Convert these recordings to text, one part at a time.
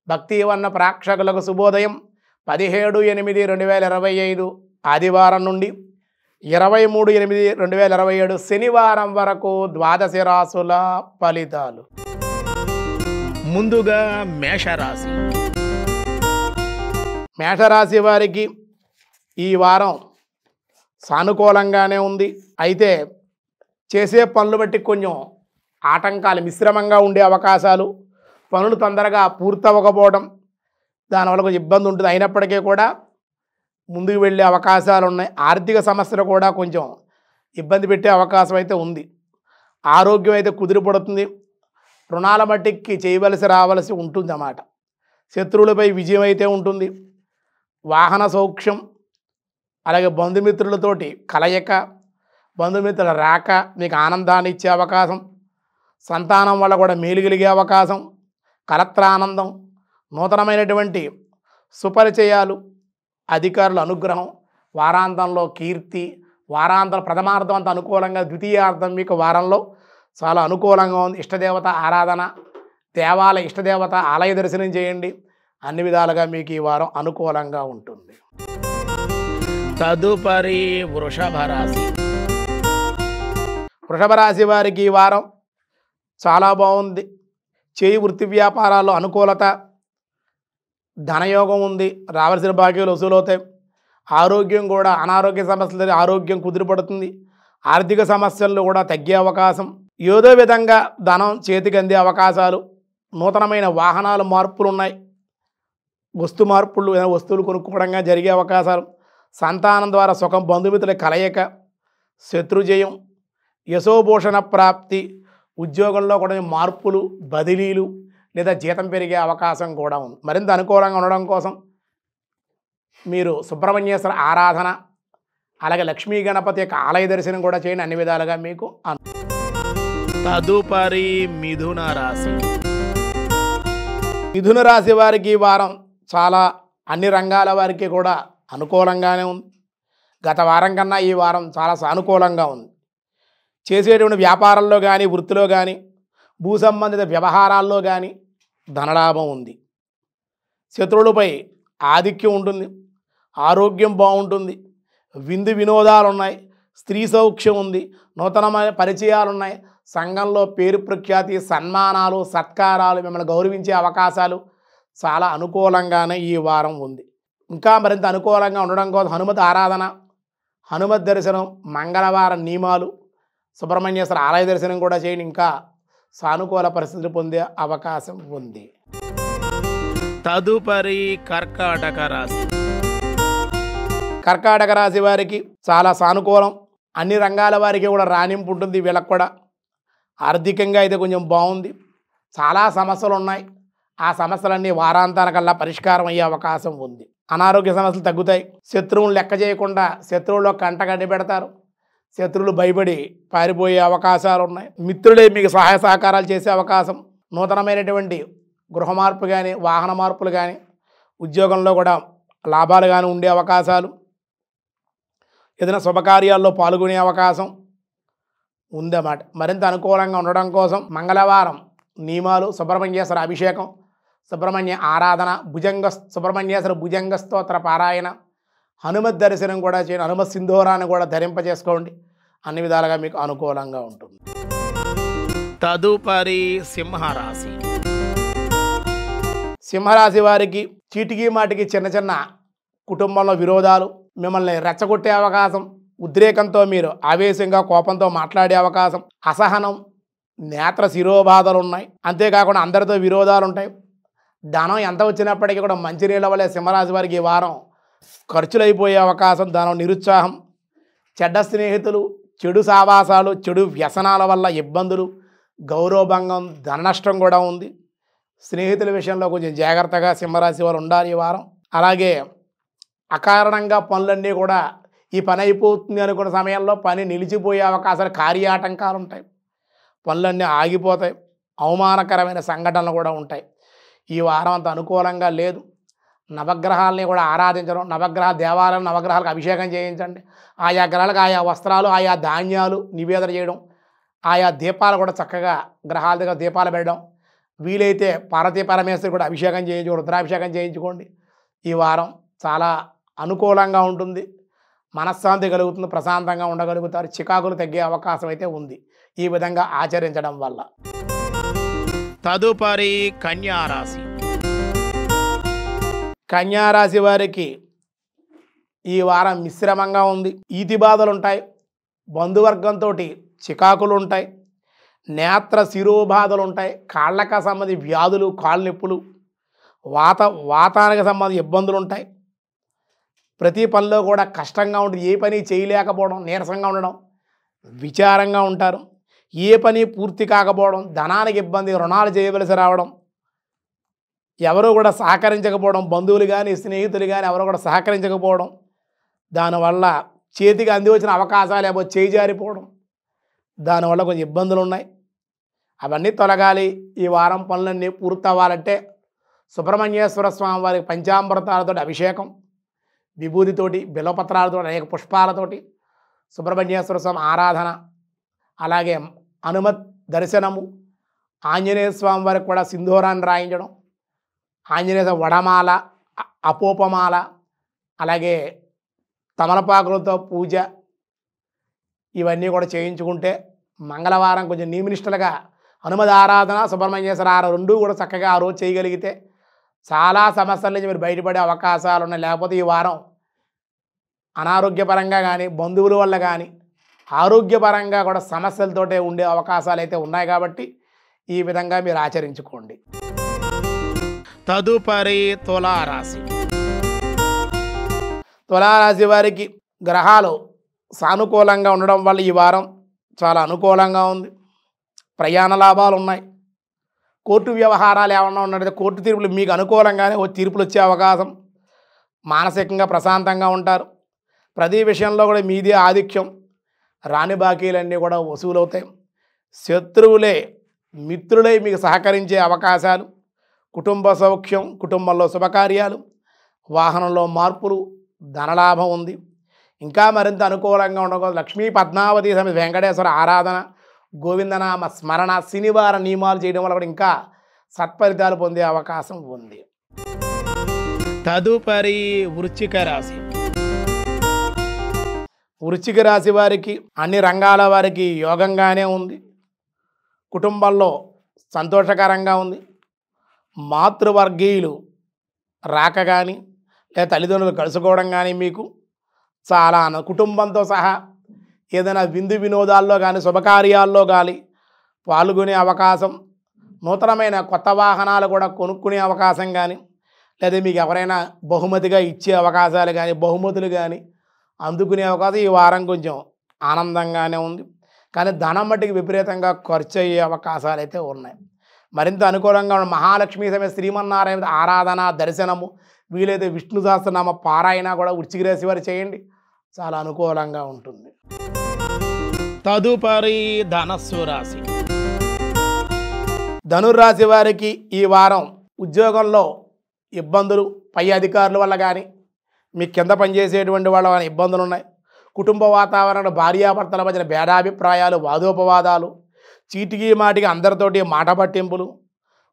భక్తివన్న ప్రేక్షకులకు శుభోదయం 17/8/2025 ఆదివారం నుండి 23/8/2027 శనివారం వరకు ద్వాదశ రాశుల ఫలితాలు. ముందుగా మేషరాశి. మేషరాశి వారికి ఈ వారం సానుకూలంగానే ఉంది. అయితే చేసే పనులు బట్టి కొంచెం ఆటంకాలు మిశ్రమంగా ఉండే అవకాశాలు, పనులు తొందరగా పూర్తవ్వకపోవడం, దానివల్ల కొంచెం ఇబ్బంది ఉంటుంది. అయినప్పటికీ కూడా ముందుకు వెళ్ళే అవకాశాలు ఉన్నాయి. ఆర్థిక సమస్యలు కూడా కొంచెం ఇబ్బంది పెట్టే అవకాశం అయితే ఉంది. ఆరోగ్యం అయితే కుదిరిపడుతుంది. రుణాల మట్టికి రావాల్సి ఉంటుంది అన్నమాట. శత్రువులపై విజయం అయితే ఉంటుంది. వాహన సౌఖ్యం, అలాగే బంధుమిత్రులతోటి కలయిక, బంధుమిత్రుల రాక మీకు ఆనందాన్ని ఇచ్చే అవకాశం, సంతానం వల్ల కూడా మేలు కలిగే అవకాశం, కలత్రానందం, నూతనమైనటువంటి సుపరిచయాలు, అధికారుల అనుగ్రహం, వారాంతంలో కీర్తి, వారాంతం ప్రథమార్థం అంత అనుకూలంగా, ద్వితీయార్థం మీకు వారంలో చాలా అనుకూలంగా ఉంది. ఇష్టదేవత ఆరాధన, దేవాలయ ఇష్టదేవత ఆలయ దర్శనం చేయండి. అన్ని విధాలుగా మీకు ఈ వారం అనుకూలంగా ఉంటుంది. తదుపరి వృషభ రాశి. వృషభ రాశి వారికి ఈ వారం చాలా బాగుంది. చేయి వృత్తి వ్యాపారాల్లో అనుకూలత, ధనయోగం ఉంది. రావాల్సిన బాకీలు వసూలవుతాయి. ఆరోగ్యం కూడా అనారోగ్య సమస్యలు ఆరోగ్యం కుదిరిపడుతుంది. ఆర్థిక సమస్యలు కూడా తగ్గే అవకాశం, ఏదో విధంగా ధనం చేతికి అందే అవకాశాలు, నూతనమైన వాహనాల మార్పులు ఉన్నాయి. వస్తు మార్పులు, వస్తువులు కొనుక్కోవడంగా జరిగే అవకాశాలు, సంతానం ద్వారా సుఖం, బంధుమిత్రుల కలయిక, శత్రుజయం, యశోభూషణ ప్రాప్తి, ఉద్యోగంలో కూడా మార్పులు, బదిలీలు లేదా జీతం పెరిగే అవకాశం కూడా ఉంది. మరింత అనుకూలంగా ఉండడం కోసం మీరు సుబ్రహ్మణ్యేశ్వర ఆరాధన, అలాగే లక్ష్మీ గణపతి యొక్క ఆలయ దర్శనం కూడా చేయండి. అన్ని విధాలుగా మీకు. తదుపరి మిథున రాశి. మిథున రాశి వారికి ఈ వారం చాలా అన్ని రంగాల వారికి కూడా అనుకూలంగానే ఉంది. గత వారం కన్నా ఈ వారం చాలా సానుకూలంగా ఉంది. చేసేటువంటి వ్యాపారంలో కానీ, వృత్తిలో కానీ, భూ సంబంధిత వ్యవహారాల్లో కానీ ధనలాభం ఉంది. శత్రువులపై ఆధిక్యం ఉంటుంది. ఆరోగ్యం బాగుంటుంది. విందు వినోదాలు ఉన్నాయి. స్త్రీ సౌఖ్యం ఉంది. నూతనమైన పరిచయాలు ఉన్నాయి. సంఘంలో పేరు ప్రఖ్యాతి, సన్మానాలు, సత్కారాలు, మిమ్మల్ని గౌరవించే అవకాశాలు చాలా అనుకూలంగానే ఈ వారం ఉంది. ఇంకా మరింత అనుకూలంగా ఉండడం కోసం హనుమత్ ఆరాధన, హనుమత్ దర్శనం, మంగళవారం నియమాలు, సుబ్రహ్మణ్యేశ్వర ఆలయ దర్శనం కూడా చేయండి. ఇంకా సానుకూల పరిస్థితులు పొందే అవకాశం ఉంది. తదుపరి కర్కాటక రాశి. కర్కాటక రాశి వారికి చాలా సానుకూలం. అన్ని రంగాల వారికి కూడా రాణింపు ఉంటుంది. వీళ్ళకి కూడా ఆర్థికంగా అయితే కొంచెం బాగుంది. చాలా సమస్యలు ఉన్నాయి. ఆ సమస్యలన్నీ వారాంతానికల్లా పరిష్కారం అయ్యే అవకాశం ఉంది. అనారోగ్య సమస్యలు తగ్గుతాయి. శత్రువులు లెక్క చేయకుండా శత్రువుల్లో కంటగడ్డి పెడతారు. శత్రువులు భయపడి పారిపోయే అవకాశాలు ఉన్నాయి. మిత్రులే మీకు సహాయ సహకారాలు చేసే అవకాశం, నూతనమైనటువంటి గృహ మార్పు కానీ, వాహన మార్పులు కానీ, ఉద్యోగంలో కూడా లాభాలు కానీ ఉండే అవకాశాలు, ఏదైనా శుభకార్యాల్లో పాల్గొనే అవకాశం ఉందన్నమాట. మరింత అనుకూలంగా ఉండడం కోసం మంగళవారం నియమాలు, సుబ్రహ్మణ్యేశ్వర అభిషేకం, సుబ్రహ్మణ్య ఆరాధన, సుబ్రహ్మణ్యేశ్వర భుజంగ స్తోత్ర పారాయణ, హనుమత్ దర్శనం కూడా చేయండి. హనుమత్ సింధూరాన్ని కూడా ధరింపజేసుకోండి. అన్ని విధాలుగా మీకు అనుకూలంగా ఉంటుంది. తదుపరి సింహరాశి. సింహరాశి వారికి చీటికి మాటికి చిన్న చిన్న కుటుంబంలో విరోధాలు, మిమ్మల్ని రెచ్చగొట్టే అవకాశం, ఉద్రేకంతో మీరు ఆవేశంగా కోపంతో మాట్లాడే అవకాశం, అసహనం, నేత్ర శిరోబాధలు ఉన్నాయి. అంతేకాకుండా అందరితో విరోధాలు ఉంటాయి. ధనం ఎంత వచ్చినప్పటికీ కూడా మంచినీళ్ళ వల్లే సింహరాశి వారికి ఈ వారం ఖర్చులు అయిపోయే అవకాశం, ధనం నిరుత్సాహం, చెడ్డ స్నేహితులు, చెడు సావాసాలు, చెడు వ్యసనాల వల్ల ఇబ్బందులు, గౌరవభంగం, ధన నష్టం కూడా ఉంది. స్నేహితుల విషయంలో కొంచెం జాగ్రత్తగా సింహరాశి వారు ఉండాలి ఈ వారం. అలాగే అకారణంగా పనులన్నీ కూడా ఈ పని అయిపోతుంది అనుకున్న సమయంలో పని నిలిచిపోయే అవకాశాలు, కార్యాటంకాలు ఉంటాయి. పనులన్నీ ఆగిపోతాయి. అవమానకరమైన సంఘటనలు కూడా ఉంటాయి. ఈ వారం అంత అనుకూలంగా లేదు. నవగ్రహాలని కూడా ఆరాధించడం, నవగ్రహ దేవాలయం, నవగ్రహాలకు అభిషేకం చేయించండి. ఆయా గ్రహాలకు ఆయా వస్త్రాలు, ఆయా ధాన్యాలు నివేదన చేయడం, ఆయా దీపాలు కూడా చక్కగా గ్రహాల దగ్గర దీపాలు పెట్టడం, వీలైతే పార్వతీ పరమేశ్వరి కూడా అభిషేకం చేయించుకోండి, రుద్రాభిషేకం చేయించుకోండి. ఈ వారం చాలా అనుకూలంగా ఉంటుంది, మనశ్శాంతి కలుగుతుంది, ప్రశాంతంగా ఉండగలుగుతారు, చికాకులు తగ్గే అవకాశం అయితే ఉంది ఈ విధంగా ఆచరించడం వల్ల. తదుపరి కన్యారాశి. కన్యారాశి వారికి ఈ వారం మిశ్రమంగా ఉంది. ఈతి బాధలు ఉంటాయి, బంధువర్గంతో చికాకులు ఉంటాయి, నేత్ర శిరోబాధలు ఉంటాయి, కాళ్ళకు సంబంధించి వ్యాధులు, కాళ్ళు నొప్పులు, వాతానికి సంబంధించి ఇబ్బందులు ఉంటాయి. ప్రతి పనిలో కూడా కష్టంగా ఉంటుంది, ఏ పని చేయలేకపోవడం, నీరసంగా ఉండడం, విచారంగా ఉంటారు. ఏ పని పూర్తి కాకపోవడం, ధనానికి ఇబ్బంది, రుణాలు చేయవలసి రావడం, ఎవరు కూడా సహకరించకపోవడం, బంధువులు కానీ స్నేహితులు కానీ ఎవరు కూడా సహకరించకపోవడం, దానివల్ల చేతికి అంది వచ్చిన అవకాశాలు ఏమో చేజారిపోవడం, దానివల్ల కొంచెం ఇబ్బందులు ఉన్నాయి. అవన్నీ తొలగాలి. ఈ వారం పనులన్నీ పూర్తవ్వాలంటే సుబ్రహ్మణ్యేశ్వర స్వామి వారికి పంచామృతాలతో అభిషేకం, విభూతితోటి, బిల్వపత్రాలతో, అనేక పుష్పాలతోటి సుబ్రహ్మణ్యేశ్వర స్వామి ఆరాధన, అలాగే హనుమత్ దర్శనము, ఆంజనేయ స్వామి వారికి కూడా సింధూరాన్ని రాయించడం, ఆంజనేయ వడమాల, అపోపమాల, అలాగే తమలపాకులతో పూజ, ఇవన్నీ కూడా చేయించుకుంటే మంగళవారం కొంచెం నియమనిష్టలుగా హనుమద్ ఆరాధన, సుబ్రహ్మణ్యేశ్వర ఆరాధన రెండూ కూడా చక్కగా ఆ రోజు చేయగలిగితే చాలా సమస్యల నుంచి మీరు బయటపడే అవకాశాలు ఉన్నాయి. లేకపోతే ఈ వారం అనారోగ్యపరంగా కానీ, బంధువుల వల్ల కానీ, ఆరోగ్యపరంగా కూడా సమస్యలతోటే ఉండే అవకాశాలు అయితే ఉన్నాయి. కాబట్టి ఈ విధంగా మీరు ఆచరించుకోండి. తదుపరి తులారాశి. తులారాశి వారికి గ్రహాలు సానుకూలంగా ఉండడం వల్ల ఈ వారం చాలా అనుకూలంగా ఉంది. ప్రయాణ లాభాలు ఉన్నాయి. కోర్టు వ్యవహారాలు ఏమన్నా ఉన్నట్లయితే కోర్టు తీర్పులు మీకు అనుకూలంగానే తీర్పులు వచ్చే అవకాశం, మానసికంగా ప్రశాంతంగా ఉంటారు. ప్రతి విషయంలో కూడా మీదే ఆధిక్యం, రాని బాకీలన్నీ కూడా వసూలవుతాయి. శత్రువులే మిత్రులై మీకు సహకరించే అవకాశాలు, కుటుంబ సౌఖ్యం, కుటుంబంలో శుభకార్యాలు, వాహనంలో మార్పులు, ధనలాభం ఉంది. ఇంకా మరింత అనుకూలంగా ఉండకూడదు. లక్ష్మీ పద్మావతి సమేత వెంకటేశ్వర ఆరాధన, గోవిందనామ స్మరణ, శనివార నియమాలు చేయడం వల్ల కూడా ఇంకా సత్ఫలితాలు పొందే అవకాశం ఉంది. తదుపరి వృశ్చిక రాశి. వృశ్చిక రాశి వారికి అన్ని రంగాల వారికి యోగంగానే ఉంది. కుటుంబంలో సంతోషకరంగా ఉంది. మాతృవర్గీయులు రాక కానీ లేదా తల్లిదండ్రులు కలుసుకోవడం కానీ మీకు చాలా కుటుంబంతో సహా ఏదైనా విందు వినోదాల్లో కానీ శుభకార్యాల్లో కానీ పాల్గొనే అవకాశం, నూతనమైన కొత్త వాహనాలు కూడా కొనుక్కునే అవకాశం కానీ, లేదా మీకు ఎవరైనా బహుమతిగా ఇచ్చే అవకాశాలు కానీ, బహుమతులు కానీ అందుకునే అవకాశం ఈ వారం కొంచెం ఆనందంగానే ఉంది. కానీ ధనం మట్టికి విపరీతంగా ఖర్చు అయ్యే అవకాశాలు అయితే ఉన్నాయి. మరింత అనుకూలంగా ఉన్న మహాలక్ష్మి సమేత శ్రీమన్నారాయణ ఆరాధన, దర్శనము, వీలైతే విష్ణు సహస్రనామ పారాయణ కూడా వృశ్చిక రాశి వారు చేయండి, చాలా అనుకూలంగా ఉంటుంది. తదుపరి ధనస్సు రాశి. ధనుర్రాశి వారికి ఈ వారం ఉద్యోగంలో ఇబ్బందులు, పై అధికారుల వల్ల కానీ, మీ కింద పనిచేసేటువంటి వాళ్ళ వల్ల ఇబ్బందులు ఉన్నాయి. కుటుంబ వాతావరణంలో భార్యాభర్తల మధ్యన భేదాభిప్రాయాలు, వాదోపవాదాలు, చీటికి మాటికి అందరితోటి మాట పట్టింపులు,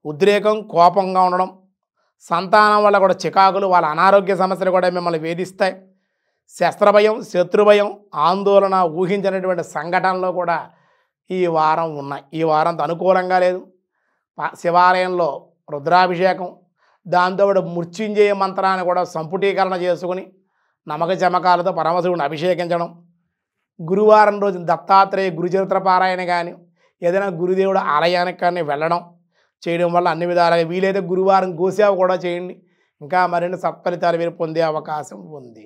ఉద్రేకం, కోపంగా ఉండడం, సంతానం వల్ల కూడా చికాకులు, వాళ్ళ అనారోగ్య సమస్యలు కూడా మిమ్మల్ని వేధిస్తాయి. శస్త్రభయం, శత్రుభయం, ఆందోళన, ఊహించినటువంటి సంఘటనలు కూడా ఈ వారం ఉన్నాయి. ఈ వారంతో అనుకూలంగా లేదు. శివాలయంలో రుద్రాభిషేకం, దాంతోపాటు మృత్యుంజయ మంత్రాన్ని కూడా సంపుటీకరణ చేసుకుని నమక చమకాలతో పరమశివుని అభిషేకించడం, గురువారం రోజు దత్తాత్రేయ గురుచరిత్ర పారాయణ కానీ, ఏదైనా గురుదేవుడు ఆలయానికి కానీ వెళ్ళడం చేయడం వల్ల అన్ని విధాలుగా వీలైతే గురువారం గోసేవ కూడా చేయండి, ఇంకా మరిన్ని సత్ఫలితాలు మీరు పొందే అవకాశం ఉంది.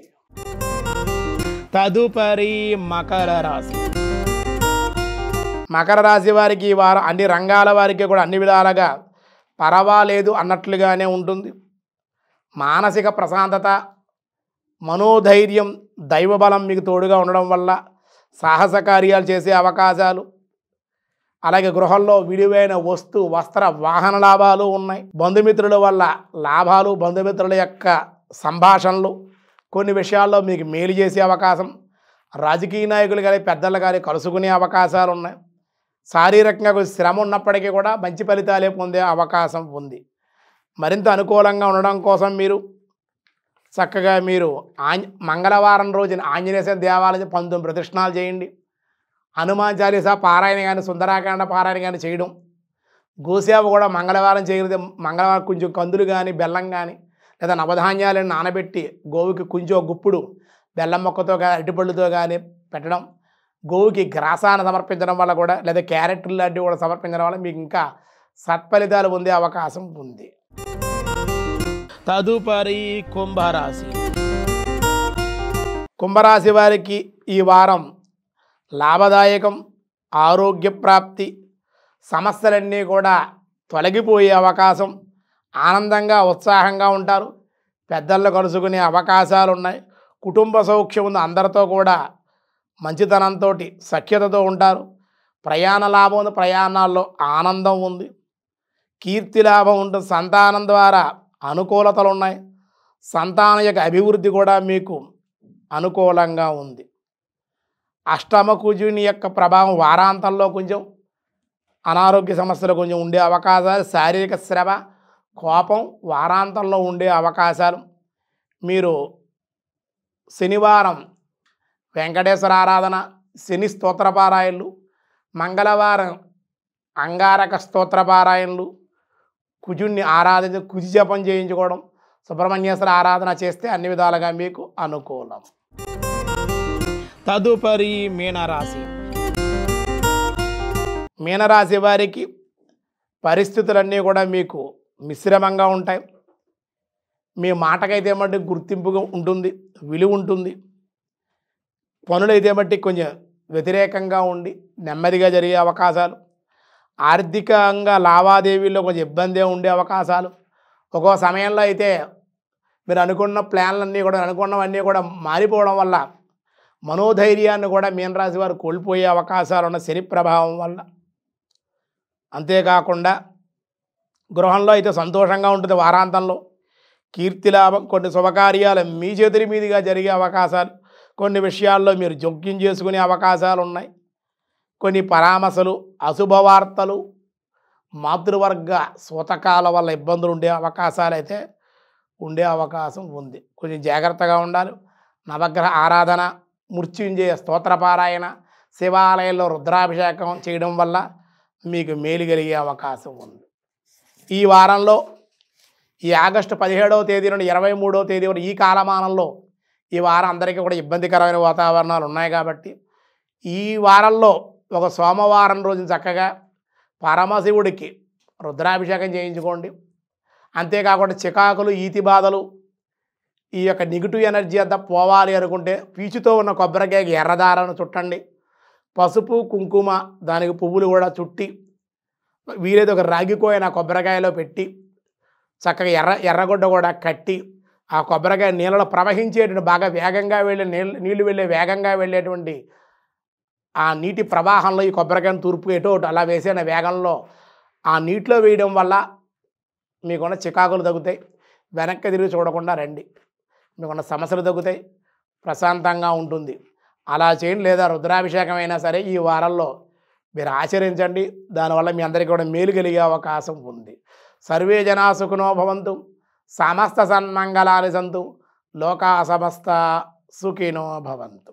తదుపరి మకర రాశి. మకర రాశి వారికి ఈ వారం అన్ని రంగాల వారికి కూడా అన్ని విధాలుగా పర్వాలేదు అన్నట్లుగానే ఉంటుంది. మానసిక ప్రశాంతత, మనోధైర్యం, దైవబలం మీకు తోడుగా ఉండడం వల్ల సాహస కార్యాలు చేసే అవకాశాలు, అలాగే గృహంలో విలువైన వస్తు, వస్త్ర, వాహన లాభాలు ఉన్నాయి. బంధుమిత్రుల వల్ల లాభాలు, బంధుమిత్రుల యొక్క సంభాషణలు కొన్ని విషయాల్లో మీకు మేలు చేసే అవకాశం, రాజకీయ నాయకులు కానీ పెద్దలు కానీ కలుసుకునే అవకాశాలు ఉన్నాయి. శారీరకంగా కొంచెం శ్రమ ఉన్నప్పటికీ కూడా మంచి ఫలితాలే పొందే అవకాశం ఉంది. మరింత అనుకూలంగా ఉండడం కోసం మీరు చక్కగా మీరు మంగళవారం రోజున ఆంజనేయ స్వామి దేవాలయం 19 ప్రదక్షిణాలు చేయండి. హనుమాన్ చాలీసా పారాయణ కానీ సుందరాకాండ పారాయణ కానీ చేయడం. గోసేవ కూడా మంగళవారం చేయగలిగితే మంగళవారం కొంచెం కందులు కానీ బెల్లం కానీ లేదా నవధాన్యాలను నానబెట్టి గోవుకి కొంచెం గుప్పుడు బెల్లం మొక్కతో కానీ అరటిపళ్ళుతో కానీ పెట్టడం, గోవుకి గ్రాసాన్ని సమర్పించడం వల్ల కూడా లేదా క్యారెట్లు లాంటివి కూడా సమర్పించడం వల్ల మీకు ఇంకా సత్ఫలితాలు పొందే అవకాశం ఉంది. తదుపరి కుంభరాశి. కుంభరాశి వారికి ఈ వారం లాభదాయకం, ఆరోగ్య ప్రాప్తి, సమస్యలన్నీ కూడా తొలగిపోయే అవకాశం, ఆనందంగా ఉత్సాహంగా ఉంటారు. పెద్దలను కలుసుకునే అవకాశాలు ఉన్నాయి. కుటుంబ సౌఖ్యం ఉంది. అందరితో కూడా మంచితనంతో సఖ్యతతో ఉంటారు. ప్రయాణ లాభం ఉంది. ప్రయాణాల్లో ఆనందం ఉంది. కీర్తి లాభం ఉంటుంది. సంతానం ద్వారా అనుకూలతలు ఉన్నాయి. సంతానం యొక్క అభివృద్ధి కూడా మీకు అనుకూలంగా ఉంది. అష్టమ కుజుని యొక్క ప్రభావం వారాంతంలో కొంచెం అనారోగ్య సమస్యలు కొంచెం ఉండే అవకాశాలు, శారీరక శ్రమ, కోపం వారాంతంలో ఉండే అవకాశాలు. మీరు శనివారం వెంకటేశ్వర ఆరాధన, శని స్తోత్రపారాయణలు, మంగళవారం అంగారక స్తోత్రపారాయణలు, కుజుణ్ణి ఆరాధించి కుజి జపం చేయించుకోవడం, సుబ్రహ్మణ్యేశ్వర ఆరాధన చేస్తే అన్ని విధాలుగా మీకు అనుకూలం. తదుపరి మీనరాశి. మీనరాశి వారికి పరిస్థితులన్నీ కూడా మీకు మిశ్రమంగా ఉంటాయి. మీ మాటకైతే మట్టి గుర్తింపుగా ఉంటుంది, విలువ ఉంటుంది. పనులైతే మట్టి కొంచెం వ్యతిరేకంగా ఉండి నెమ్మదిగా జరిగే అవకాశాలు, ఆర్థికంగా లావాదేవీల్లో కొంచెం ఇబ్బందే ఉండే అవకాశాలు. ఒక్కో సమయంలో అయితే మీరు అనుకున్న ప్లాన్లన్నీ కూడా అనుకున్నవన్నీ కూడా మారిపోవడం వల్ల మనోధైర్యాన్ని కూడా మీనరాశి వారు కోల్పోయే అవకాశాలు ఉన్న శని ప్రభావం వల్ల. అంతేకాకుండా గృహంలో అయితే సంతోషంగా ఉంటుంది. వారాంతంలో కీర్తి లాభం, కొన్ని శుభకార్యాలు మీ చేతుల మీదుగా జరిగే అవకాశాలు, కొన్ని విషయాల్లో మీరు జోక్యం చేసుకునే అవకాశాలు ఉన్నాయి. కొన్ని పరామర్శలు, అశుభవార్తలు, మాతృవర్గ సూతకాల వల్ల ఇబ్బందులు ఉండే అవకాశాలు అయితే ఉండే అవకాశం ఉంది. కొంచెం జాగ్రత్తగా ఉండాలి. నవగ్రహ ఆరాధన, మృత్యుంజయ స్తోత్రపారాయణ, శివాలయంలో రుద్రాభిషేకం చేయడం వల్ల మీకు మేలు కలిగే అవకాశం ఉంది. ఈ వారంలో ఈ ఆగస్టు 17వ తేదీ నుండి 23వ తేదీ వరకు ఈ కాలమానంలో ఈ వారం అందరికీ కూడా ఇబ్బందికరమైన వాతావరణాలు ఉన్నాయి. కాబట్టి ఈ వారంలో ఒక సోమవారం రోజున చక్కగా పరమశివుడికి రుద్రాభిషేకం చేయించుకోండి. అంతేకాకుండా చికాకులు, ఈతి బాధలు, ఈ యొక్క నెగిటివ్ ఎనర్జీ అంతా పోవాలి అనుకుంటే పీచుతో ఉన్న కొబ్బరికాయకి ఎర్రదారను చుట్టండి. పసుపు, కుంకుమ, దానికి పువ్వులు కూడా చుట్టి వీలైతే ఒక రాగికోయిన కొబ్బరికాయలో పెట్టి చక్కగా ఎర్రగొడ్డ కూడా కట్టి ఆ కొబ్బరికాయ నీళ్ళలో ప్రవహించేటువంటి బాగా వేగంగా వెళ్ళే నీళ్లు వెళ్ళే వేగంగా వెళ్ళేటువంటి ఆ నీటి ప్రవాహంలో ఈ కొబ్బరికాయను తూర్పు ఎటో అలా వేసిన వేగంలో ఆ నీటిలో వేయడం వల్ల మీకున్న చికాకులు తగ్గుతాయి. వెనక్కి తిరిగి చూడకుండా రండి. మీకున్న సమస్యలు తగ్గుతాయి. ప్రశాంతంగా ఉంటుంది. అలా చేయండి. లేదా రుద్రాభిషేకం అయినా సరే ఈ వారంలో మీరు ఆచరించండి. దానివల్ల మీ అందరికీ కూడా మేలు కలిగే అవకాశం ఉంది. సర్వే జనా సుఖినో భవంతు, సమస్త సన్మంగళాని సంతు, లోకా సమస్త సుఖినో భవంతు.